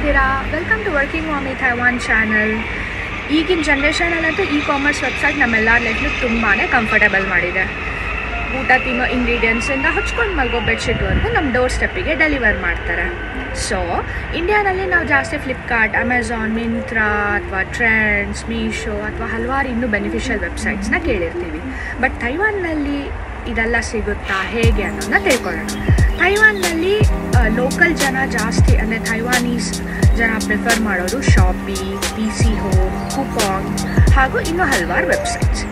ಹೇಗಿದ್ದೀರಾ? Welcome to working mommy ಥೈವಾನ್ channel. ಈಗಿನ ಜನ್ರೇಷನಲ್ಲಂತೂ ಕಾಮರ್ಸ್ ವೆಬ್ಸೈಟ್ ನಮ್ಮೆಲ್ಲರ ಲೈಫ್ನು ತುಂಬಾ ಕಂಫರ್ಟಬಲ್ ಮಾಡಿದೆ. ಊಟ ತಿನ್ನೋ ಇಂಗ್ರೀಡಿಯೆಂಟ್ಸಿಂದ ಹಚ್ಕೊಂಡು ಮಲ್ಗೋ ಬೆಡ್ಶೀಟ್ವರೆಗೂ ನಮ್ಮ ಡೋರ್ ಸ್ಟೆಪ್ಪಿಗೆ ಡೆಲಿವರ್ ಮಾಡ್ತಾರೆ. ಸೊ ಇಂಡಿಯಾನಲ್ಲಿ ನಾವು ಜಾಸ್ತಿ ಫ್ಲಿಪ್ಕಾರ್ಟ್, ಅಮೆಝಾನ್, ಮಿಂತ್ರಾ ಅಥವಾ ಟ್ರೆಂಡ್ಸ್, ಮೀಶೋ ಅಥವಾ ಹಲವಾರು ಇನ್ನೂ ಬೆನಿಫಿಷಿಯಲ್ ವೆಬ್ಸೈಟ್ಸ್ನ ಕೇಳಿರ್ತೀವಿ. ಬಟ್ ತೈವಾನ್ನಲ್ಲಿ ಇದೆಲ್ಲ ಸಿಗುತ್ತಾ, ಹೇಗೆ ಅನ್ನೋದನ್ನ ತಿಳ್ಕೊಳ್ಳೋಣ. ತೈವಾನ್ನಲ್ಲಿ ಲೋಕಲ್ ಜನ ಜಾಸ್ತಿ ಅಂದರೆ ತೈವಾನೀಸ್ ಜನ ಪ್ರಿಫರ್ ಮಾಡೋದು ಶಾಪಿ, PC ಹೋಮ್, ಕೂಪಾಂಗ್ ಹಾಗೂ ಇನ್ನೂ ಹಲವಾರು ವೆಬ್ಸೈಟ್ಸ್.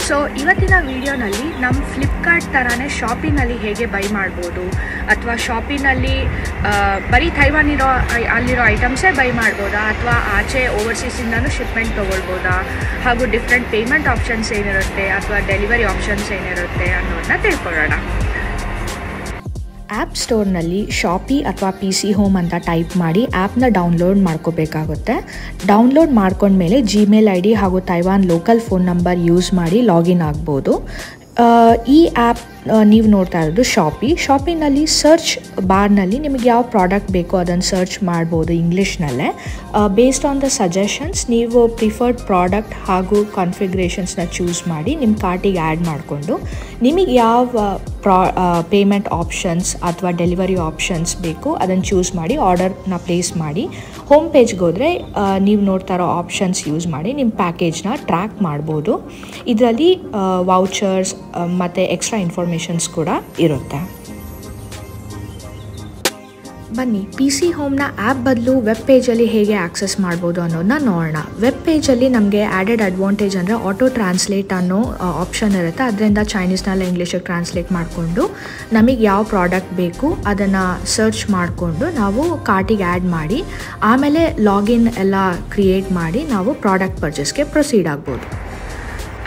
ಸೊ ಇವತ್ತಿನ ವಿಡಿಯೋನಲ್ಲಿ ನಮ್ಮ ಫ್ಲಿಪ್ಕಾರ್ಟ್ ಥರನೇ ಶಾಪಿನಲ್ಲಿ ಹೇಗೆ ಬೈ ಮಾಡ್ಬೋದು, ಅಥವಾ ಶಾಪಿನಲ್ಲಿ ಬರೀ ಅಲ್ಲಿರೋ ಐಟಮ್ಸೇ ಬೈ ಮಾಡ್ಬೋದಾ, ಅಥವಾ ಆಚೆ ಓವರ್ಸೀಸಿಂದನೂ ಶಿಪ್ಮೆಂಟ್ ತೊಗೊಳ್ಬೋದಾ, ಹಾಗೂ ಡಿಫ್ರೆಂಟ್ ಪೇಮೆಂಟ್ ಆಪ್ಷನ್ಸ್ ಏನಿರುತ್ತೆ ಅಥವಾ ಡೆಲಿವರಿ ಆಪ್ಷನ್ಸ್ ಏನಿರುತ್ತೆ ಅನ್ನೋದನ್ನ ತಿಳ್ಕೊಳ್ಳೋಣ. ಆ್ಯಪ್ ಸ್ಟೋರ್ನಲ್ಲಿ ಶಾಪಿ ಅಥವಾ PC ಹೋಮ್ ಅಂತ ಟೈಪ್ ಮಾಡಿ ಆ್ಯಪ್ನ ಡೌನ್ಲೋಡ್ ಮಾಡ್ಕೋಬೇಕಾಗುತ್ತೆ. ಡೌನ್ಲೋಡ್ ಮಾಡ್ಕೊಂಡ್ಮೇಲೆ Gmail ID ಹಾಗೂ Taiwan local phone number use ಮಾಡಿ ಲಾಗಿನ್ ಆಗ್ಬೋದು. ಈ ಆ್ಯಪ್ ನೀವು ನೋಡ್ತಾ ಇರೋದು ಶಾಪಿನಲ್ಲಿ ಸರ್ಚ್ ಬಾರ್ನಲ್ಲಿ ನಿಮಗೆ ಯಾವ ಪ್ರಾಡಕ್ಟ್ ಬೇಕೋ ಅದನ್ನು ಸರ್ಚ್ ಮಾಡ್ಬೋದು ಇಂಗ್ಲೀಷ್ನಲ್ಲೇ. ಬೇಸ್ಡ್ ಆನ್ ದ ಸಜೆಷನ್ಸ್ ನೀವು ಪ್ರಿಫರ್ಡ್ ಪ್ರಾಡಕ್ಟ್ ಹಾಗೂ ಕಾನ್ಫಿಗ್ರೇಷನ್ಸ್ನ ಚೂಸ್ ಮಾಡಿ ನಿಮ್ಮ ಕಾರ್ಟಿಗೆ ಆ್ಯಡ್ ಮಾಡಿಕೊಂಡು ನಿಮಗೆ ಯಾವ ಪೇಮೆಂಟ್ ಆಪ್ಷನ್ಸ್ ಅಥವಾ ಡೆಲಿವರಿ ಆಪ್ಷನ್ಸ್ ಬೇಕು ಅದನ್ನು ಚೂಸ್ ಮಾಡಿ ಆರ್ಡರ್ನ ಪ್ಲೇಸ್ ಮಾಡಿ ಹೋಮ್ ಪೇಜ್ಗೆ ಹೋದರೆ ನೀವು ನೋಡ್ತಾ ಇರೋ ಆಪ್ಷನ್ಸ್ ಯೂಸ್ ಮಾಡಿ ನಿಮ್ಮ ಪ್ಯಾಕೇಜ್ನ ಟ್ರ್ಯಾಕ್ ಮಾಡ್ಬೋದು. ಇದರಲ್ಲಿ ವೌಚರ್ಸ್ ಮತ್ತು ಎಕ್ಸ್ಟ್ರಾ ಇನ್ಫಾರ್ಮೇಷನ್ಸ್ ಕೂಡ ಇರುತ್ತೆ. ಬನ್ನಿ PC ಹೋಮ್ನ ಆ್ಯಪ್ ಬದಲು ವೆಬ್ ಪೇಜಲ್ಲಿ ಹೇಗೆ ಆಕ್ಸೆಸ್ ಮಾಡ್ಬೋದು ಅನ್ನೋದನ್ನ ನೋಡೋಣ. ವೆಬ್ ಪೇಜಲ್ಲಿ ನಮಗೆ ಆ್ಯಡೆಡ್ ಅಡ್ವಾಂಟೇಜ್ ಅಂದರೆ ಆಟೋ ಟ್ರಾನ್ಸ್ಲೇಟ್ ಅನ್ನೋ ಆಪ್ಷನ್ ಇರುತ್ತೆ. ಅದರಿಂದ ಚೈನೀಸ್ನೆಲ್ಲ ಇಂಗ್ಲೀಷಿಗೆ ಟ್ರಾನ್ಸ್ಲೇಟ್ ಮಾಡಿಕೊಂಡು ನಮಗೆ ಯಾವ ಪ್ರಾಡಕ್ಟ್ ಬೇಕು ಅದನ್ನು ಸರ್ಚ್ ಮಾಡಿಕೊಂಡು ನಾವು ಕಾರ್ಟಿಗೆ ಆ್ಯಡ್ ಮಾಡಿ ಆಮೇಲೆ ಲಾಗಿನ್ ಎಲ್ಲ ಕ್ರಿಯೇಟ್ ಮಾಡಿ ನಾವು ಪ್ರಾಡಕ್ಟ್ ಪರ್ಚೇಸ್ಗೆ ಪ್ರೊಸೀಡ್ ಆಗ್ಬೋದು.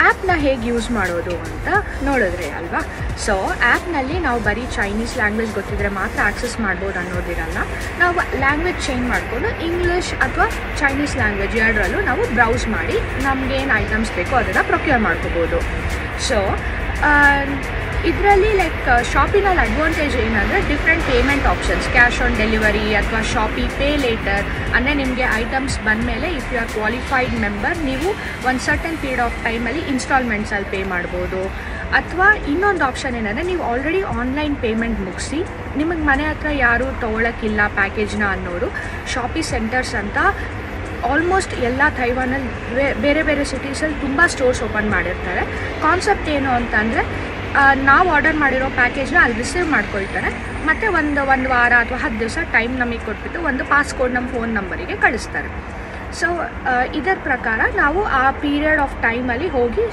ಆ್ಯಪ್ನ ಹೇಗೆ ಯೂಸ್ ಮಾಡೋದು ಅಂತ ನೋಡಿದ್ರೆ ಅಲ್ವಾ. ಸೊ ಆ್ಯಪ್ನಲ್ಲಿ ನಾವು ಬರೀ ಚೈನೀಸ್ ಲ್ಯಾಂಗ್ವೇಜ್ ಗೊತ್ತಿದ್ರೆ ಮಾತ್ರ ಆಕ್ಸೆಸ್ ಮಾಡ್ಬೋದು ಅನ್ನೋದಿರಲ್ಲ. ನಾವು ಲ್ಯಾಂಗ್ವೇಜ್ ಚೇಂಜ್ ಮಾಡಿಕೊಂಡು ಇಂಗ್ಲೀಷ್ ಅಥವಾ ಚೈನೀಸ್ ಲ್ಯಾಂಗ್ವೇಜ್ ಎರಡರಲ್ಲೂ ನಾವು ಬ್ರೌಸ್ ಮಾಡಿ ನಮಗೇನು ಐಟಮ್ಸ್ ಬೇಕೋ ಅದನ್ನು ಪ್ರೊಕ್ಯೂರ್ ಮಾಡ್ಕೋಬೋದು. ಸೊ ಇದರಲ್ಲಿ ಶಾಪಿನಲ್ಲಿ ಅಡ್ವಾಂಟೇಜ್ ಏನಂದರೆ different payment options, cash on delivery ಅಥವಾ ಶಾಪಿ ಪೇ ಲೇಟರ್. ಅಂದರೆ ನಿಮಗೆ ಐಟಮ್ಸ್ ಬಂದಮೇಲೆ if you are qualified member ನೀವು ಒಂದು ಸರ್ಟನ್ ಪೀರಿಯಡ್ ಆಫ್ ಟೈಮಲ್ಲಿ ಇನ್ಸ್ಟಾಲ್ಮೆಂಟ್ಸಲ್ಲಿ ಪೇ ಮಾಡ್ಬೋದು. ಅಥವಾ ಇನ್ನೊಂದು ಆಪ್ಷನ್ ಏನಂದರೆ ನೀವು ಆಲ್ರೆಡಿ ಆನ್ಲೈನ್ ಪೇಮೆಂಟ್ ಮುಗಿಸಿ ನಿಮಗೆ ಮನೆ ಹತ್ರ ಯಾರೂ ತೊಗೊಳಕ್ಕಿಲ್ಲ ಪ್ಯಾಕೇಜ್ನ ಅನ್ನೋರು ಶಾಪಿ ಸೆಂಟರ್ಸ್ ಅಂತ ಆಲ್ಮೋಸ್ಟ್ ಎಲ್ಲ ತೈವಾನಲ್ಲಿ ಬೇರೆ ಬೇರೆ ಸಿಟೀಸಲ್ಲಿ ತುಂಬ ಸ್ಟೋರ್ಸ್ ಓಪನ್ ಮಾಡಿರ್ತಾರೆ. ಕಾನ್ಸೆಪ್ಟ್ ಏನು ಅಂತಂದರೆ ನಾವು ಆರ್ಡರ್ ಮಾಡಿರೋ ಪ್ಯಾಕೇಜ್ನ ಅಲ್ಲಿ ರಿಸೀವ್ ಮಾಡ್ಕೊಳ್ತಾರೆ ಮತ್ತು ಒಂದು ವಾರ ಅಥವಾ 10 ದಿವಸ ಟೈಮ್ ನಮಗೆ ಕೊಟ್ಬಿಟ್ಟು ಒಂದು ಪಾಸ್ಕೋಡ್ ನಮ್ಮ ಫೋನ್ ನಂಬರಿಗೆ ಕಳಿಸ್ತಾರೆ. ಸೊ ಇದರ ಪ್ರಕಾರ ನಾವು ಆ ಪೀರಿಯಡ್ ಆಫ್ ಟೈಮಲ್ಲಿ ಹೋಗಿ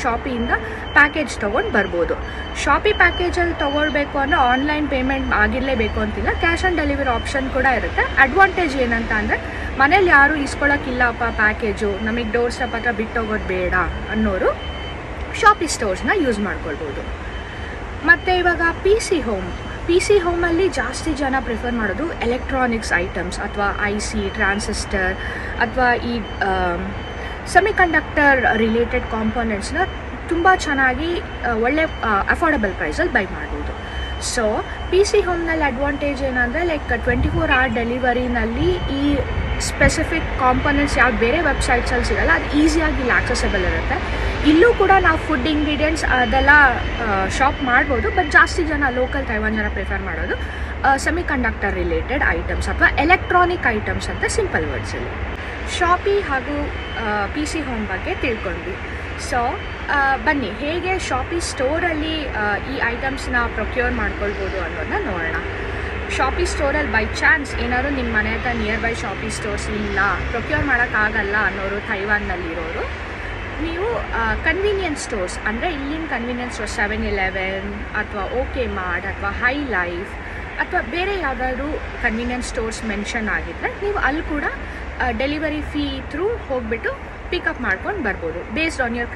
ಶಾಪಿಯಿಂದ ಪ್ಯಾಕೇಜ್ ತೊಗೊಂಡು ಬರ್ಬೋದು. ಶಾಪಿ ಪ್ಯಾಕೇಜಲ್ಲಿ ತೊಗೊಳ್ಬೇಕು ಅಂದರೆ ಆನ್ಲೈನ್ ಪೇಮೆಂಟ್ ಆಗಿರಲೇಬೇಕು ಅಂತಿಲ್ಲ, ಕ್ಯಾಶ್ ಆನ್ ಡೆಲಿವರಿ ಆಪ್ಷನ್ ಕೂಡ ಇರುತ್ತೆ. ಅಡ್ವಾಂಟೇಜ್ ಏನಂತ ಅಂದರೆ ಮನೇಲಿ ಯಾರೂ ಇಸ್ಕೊಳ್ಳೋಕ್ಕಿಲ್ಲಪ್ಪ ಪ್ಯಾಕೇಜು, ನಮಗೆ ಡೋರ್ ಸ್ಟೆಪ್ ಹತ್ರ ಬಿಟ್ಟೋಗೋದು ಬೇಡ ಅನ್ನೋರು ಶಾಪಿ ಸ್ಟೋರ್ಸ್ನ ಯೂಸ್ ಮಾಡ್ಕೊಳ್ಬೋದು. ಮತ್ತು ಇವಾಗ PC ಹೋಮಲ್ಲಿ ಜಾಸ್ತಿ ಜನ ಪ್ರಿಫರ್ ಮಾಡೋದು ಎಲೆಕ್ಟ್ರಾನಿಕ್ಸ್ ಐಟಮ್ಸ್ ಅಥವಾ IC, ಟ್ರಾನ್ಸಿಸ್ಟರ್ ಅಥವಾ ಈ ಸೆಮಿಕಂಡಕ್ಟರ್ ರಿಲೇಟೆಡ್ ಕಾಂಪೋನೆಂಟ್ಸ್ನ ತುಂಬ ಚೆನ್ನಾಗಿ ಒಳ್ಳೆ ಅಫೋರ್ಡಬಲ್ ಪ್ರೈಸಲ್ಲಿ ಬೈ ಮಾಡ್ಬೋದು. ಸೊ PC ಹೋಮ್ನಲ್ಲಿ ಅಡ್ವಾಂಟೇಜ್ ಏನಂದರೆ 24 hour ಡೆಲಿವರಿನಲ್ಲಿ ಈ ಸ್ಪೆಸಿಫಿಕ್ ಕಾಂಪೋನೆಂಟ್ಸ್ ಯಾವ್ದು ಬೇರೆ ವೆಬ್ಸೈಟ್ಸಲ್ಲಿ ಸಿಗೋಲ್ಲ, ಅದು ಈಸಿಯಾಗಿ ಇಲ್ಲಿ ಆಕ್ಸೆಸಬಲ್ ಇರುತ್ತೆ. ಇಲ್ಲೂ ಕೂಡ ನಾವು ಫುಡ್ ಇಂಗ್ರೀಡಿಯೆಂಟ್ಸ್ ಅದೆಲ್ಲ ಶಾಪ್ ಮಾಡ್ಬೋದು. ಬಟ್ ಜಾಸ್ತಿ ಜನ ಲೋಕಲ್ ತೈವಾನ್ ಜನ ಪ್ರಿಫರ್ ಮಾಡೋದು ಸೆಮಿಕಂಡಕ್ಟರ್ ರಿಲೇಟೆಡ್ ಐಟಮ್ಸ್ ಅಥವಾ ಎಲೆಕ್ಟ್ರಾನಿಕ್ ಐಟಮ್ಸ್ ಅಂತ ಸಿಂಪಲ್ ವರ್ಡ್ಸಲ್ಲಿ. ಶಾಪಿ ಹಾಗೂ PC ಹೋಮ್ ಬಗ್ಗೆ ತಿಳ್ಕೊಂಡ್ವಿ. ಸೊ ಬನ್ನಿ ಹೇಗೆ ಶಾಪಿ ಸ್ಟೋರಲ್ಲಿ ಈ ಐಟಮ್ಸ್ನ ಪ್ರೊಕ್ಯೂರ್ ಮಾಡ್ಕೊಳ್ಬೋದು ಅನ್ನೋದನ್ನ ನೋಡೋಣ. ಶಾಪಿ ಸ್ಟೋರಲ್ಲಿ ಬೈ ಚಾನ್ಸ್ ಏನಾದ್ರು ನಿಮ್ಮ ಮನೆ ಹತ್ರ ನಿಯರ್ ಬೈ ಶಾಪಿ ಸ್ಟೋರ್ಸ್ ಇಲ್ಲ, ಪ್ರೊಕ್ಯೂರ್ ಮಾಡೋಕ್ಕಾಗಲ್ಲ ಅನ್ನೋರು ತೈವಾನ್ನಲ್ಲಿರೋರು, ನೀವು ಕನ್ವೀನಿಯನ್ಸ್ ಸ್ಟೋರ್ಸ್ ಅಂದರೆ ಇಲ್ಲಿನ ಕನ್ವೀನಿಯನ್ಸ್ ಸ್ಟೋರ್ಸ್ 7-Eleven ಅಥವಾ OK ಮಾರ್ಟ್ ಅಥವಾ ಹೈ ಲೈಫ್ ಅಥವಾ ಬೇರೆ ಯಾವುದಾದ್ರೂ ಕನ್ವೀನಿಯನ್ಸ್ ಸ್ಟೋರ್ಸ್ ಮೆನ್ಷನ್ ಆಗಿದ್ದರೆ ನೀವು ಅಲ್ಲಿ ಕೂಡ ಡೆಲಿವರಿ ಫೀ ಥ್ರೂ ಹೋಗಿಬಿಟ್ಟು ಪಿಕಪ್ ಮಾಡ್ಕೊಂಡು ಬರ್ಬೋದು. Based on your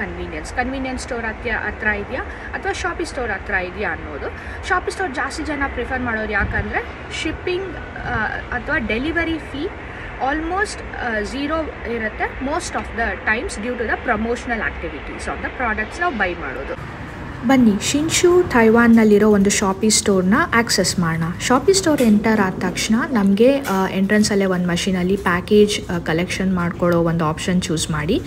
convenience store ಹತ್ರ ಇದೆಯಾ ಅಥವಾ ಶಾಪಿ ಸ್ಟೋರ್ ಹತ್ರ ಇದೆಯಾ ಅನ್ನೋದು. ಶಾಪಿ ಸ್ಟೋರ್ ಜಾಸ್ತಿ ಜನ ಪ್ರಿಫರ್ ಮಾಡೋರು ಯಾಕಂದರೆ ಶಿಪ್ಪಿಂಗ್ ಅಥವಾ ಡೆಲಿವರಿ ಫೀ ಆಲ್ಮೋಸ್ಟ್ ಝೀರೋ ಇರುತ್ತೆ most of the times due to the promotional activities of the products ನಾವು ಬೈ ಮಾಡೋದು. ಬನ್ನಿ ಶಿನ್ಶು ತೈವಾನ್ನಲ್ಲಿರೋ ಒಂದು ಶಾಪಿ ಸ್ಟೋರ್ನ ಆಕ್ಸೆಸ್ ಮಾಡೋಣ. ಶಾಪಿ ಸ್ಟೋರ್ ಎಂಟರ್ ಆದ ತಕ್ಷಣ ನಮಗೆ ಎಂಟ್ರೆನ್ಸಲ್ಲೇ ಒಂದು ಮಷೀನಲ್ಲಿ ಪ್ಯಾಕೇಜ್ ಕಲೆಕ್ಷನ್ ಮಾಡ್ಕೊಳ್ಳೋ ಒಂದು ಆಪ್ಷನ್ ಚೂಸ್ ಮಾಡಿ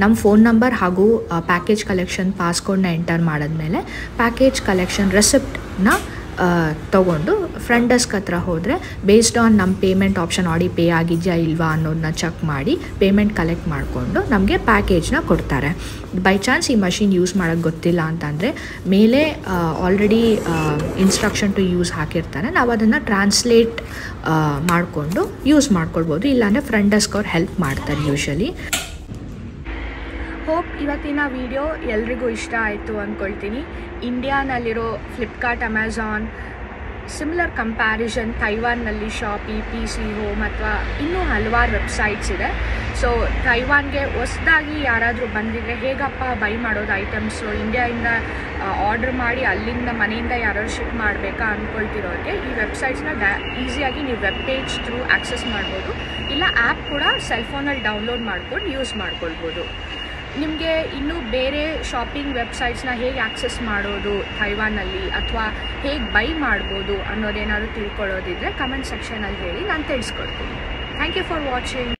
ನಮ್ಮ ಫೋನ್ ನಂಬರ್ ಹಾಗೂ ಪ್ಯಾಕೇಜ್ ಕಲೆಕ್ಷನ್ ಪಾಸ್ಕೋಡ್ನ ಎಂಟರ್ ಮಾಡಿದ್ಮೇಲೆ ಪ್ಯಾಕೇಜ್ ಕಲೆಕ್ಷನ್ ರೆಸಿಪ್ಟ್ನ ತೊಗೊಂಡು ಫ್ರಂಟ್ ಡೆಸ್ಕ್ ಹತ್ರ ಹೋದರೆ ಬೇಸ್ಡ್ ಆನ್ ನಮ್ಮ ಪೇಮೆಂಟ್ ಆಪ್ಷನ್ ಆಡಿ ಪೇ ಆಗಿದೆಯಾ ಇಲ್ವಾ ಅನ್ನೋದನ್ನ ಚೆಕ್ ಮಾಡಿ ಪೇಮೆಂಟ್ ಕಲೆಕ್ಟ್ ಮಾಡಿಕೊಂಡು ನಮಗೆ ಪ್ಯಾಕೇಜ್ನ ಕೊಡ್ತಾರೆ. ಬೈ ಚಾನ್ಸ್ ಈ ಮಷಿನ್ ಯೂಸ್ ಮಾಡೋಕ್ಕೆ ಗೊತ್ತಿಲ್ಲ ಅಂತಂದರೆ ಮೇಲೆ ಆಲ್ರೆಡಿ ಇನ್ಸ್ಟ್ರಕ್ಷನ್ ಟು ಯೂಸ್ ಹಾಕಿರ್ತಾರೆ, ನಾವು ಅದನ್ನು ಟ್ರಾನ್ಸ್ಲೇಟ್ ಮಾಡಿಕೊಂಡು ಯೂಸ್ ಮಾಡ್ಕೊಳ್ಬೋದು. ಇಲ್ಲಾಂದರೆ ಫ್ರಂಟ್ ಡೆಸ್ಕ್ ಅವ್ರು ಹೆಲ್ಪ್ ಮಾಡ್ತಾರೆ ಯೂಶಲಿ. ಹೋಪ್ ಇವತ್ತಿನ ವಿಡಿಯೋ ಎಲ್ರಿಗೂ ಇಷ್ಟ ಆಯಿತು ಅಂದ್ಕೊಳ್ತೀನಿ. ಇಂಡಿಯಾನಲ್ಲಿರೋ ಫ್ಲಿಪ್ಕಾರ್ಟ್, ಅಮೆಝಾನ್, ಸಿಮಿಲರ್ ಕಂಪ್ಯಾರಿಸನ್ ತೈವಾನ್ನಲ್ಲಿ ಶಾಪಿ, PC ಹೋಮ್ ಅಥವಾ ಇನ್ನೂ ಹಲವಾರು ವೆಬ್ಸೈಟ್ಸ್ ಇದೆ. ಸೊ ತೈವಾನ್ಗೆ ಹೊಸದಾಗಿ ಯಾರಾದರೂ ಬಂದಿದ್ರೆ ಹೇಗಪ್ಪ ಬೈ ಮಾಡೋದು ಐಟಮ್ಸು, ಇಂಡಿಯಾಯಿಂದ ಆರ್ಡರ್ ಮಾಡಿ ಅಲ್ಲಿಂದ ಮನೆಯಿಂದ ಯಾರಾದ್ರು ಶಿಪ್ ಮಾಡಬೇಕಾ ಅಂದ್ಕೊಳ್ತಿರೋರಿಗೆ ಈ ವೆಬ್ಸೈಟ್ಸ್ನ ಈಸಿಯಾಗಿ ನೀವು ವೆಬ್ ಪೇಜ್ ಥ್ರೂ ಆಕ್ಸೆಸ್ ಮಾಡ್ಬೋದು. ಇಲ್ಲ ಆ್ಯಪ್ ಕೂಡ ಸೆಲ್ಫೋನಲ್ಲಿ ಡೌನ್ಲೋಡ್ ಮಾಡ್ಕೊಂಡು ಯೂಸ್ ಮಾಡ್ಕೊಳ್ಬೋದು. ನಿಮಗೆ ಇನ್ನೂ ಬೇರೆ ಶಾಪಿಂಗ್ ವೆಬ್ಸೈಟ್ಸ್ನ ಹೇಗೆ ಆಕ್ಸೆಸ್ ಮಾಡೋದು ತೈವಾನಲ್ಲಿ ಅಥವಾ ಹೇಗೆ ಬೈ ಮಾಡ್ಬೋದು ಅನ್ನೋದೇನಾದ್ರು ತಿಳ್ಕೊಳ್ಳೋದಿದ್ರೆ ಕಮೆಂಟ್ ಸೆಕ್ಷನಲ್ಲಿ ಹೇಳಿ, ನಾನು ತಿಳಿಸ್ಕೊಡ್ತೀನಿ. Thank you for watching.